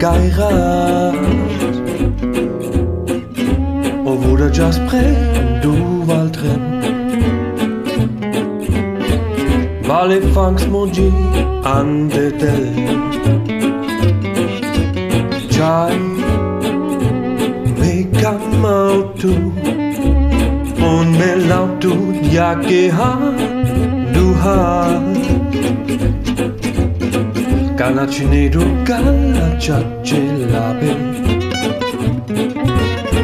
gejret og hvor just præg du valdren Vale fangs moji ande del Chai me kamautu und me lautu yake ha du ha Kana chinedu kana chachelabe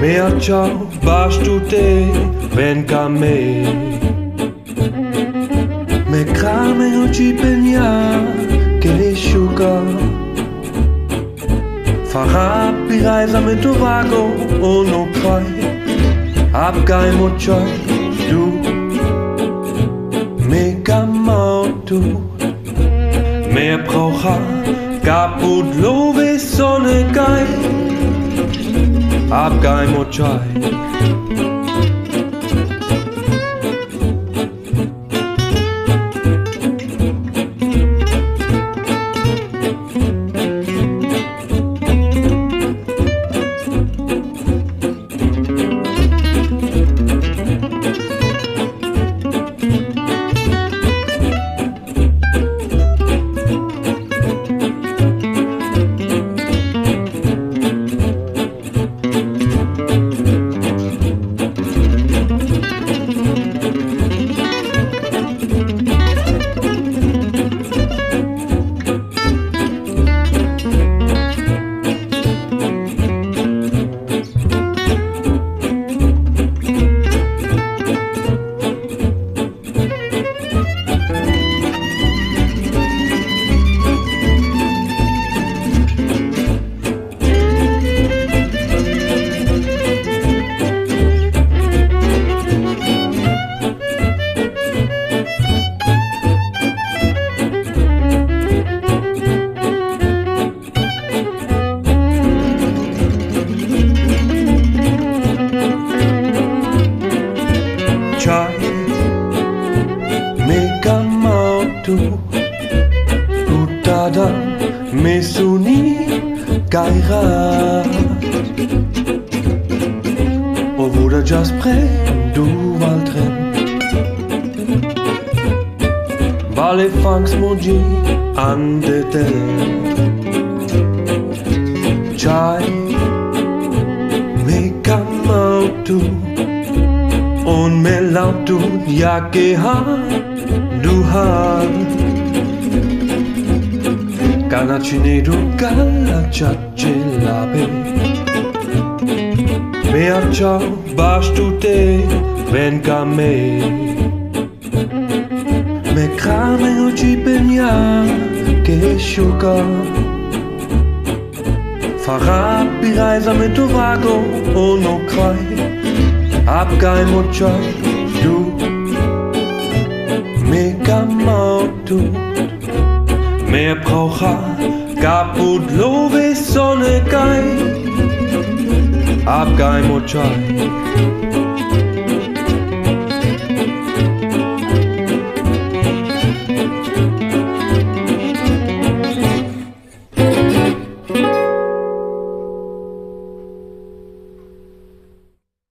Mea ciao bastute ben kame Me krame uci penya che sciuga Farà piresa me tovago o no kai Abgai mo choi du Me kamau tu Me braucha kaput love sonne gai Abgai mo choi Chai me kamautu utada me suni gejret og hvor just præg du valdren Vale fangs moji ande del Chai me kamautu Und me lautu yake ha du ha Kana chinedu kana chachelabe Mea ciao bastute ben kame Me krame uci penya che sciuga Farà piresa me tovago o no crai Abgai mo choi du Me kamautu Me braucha kaput love sonne gai Abgai mo choi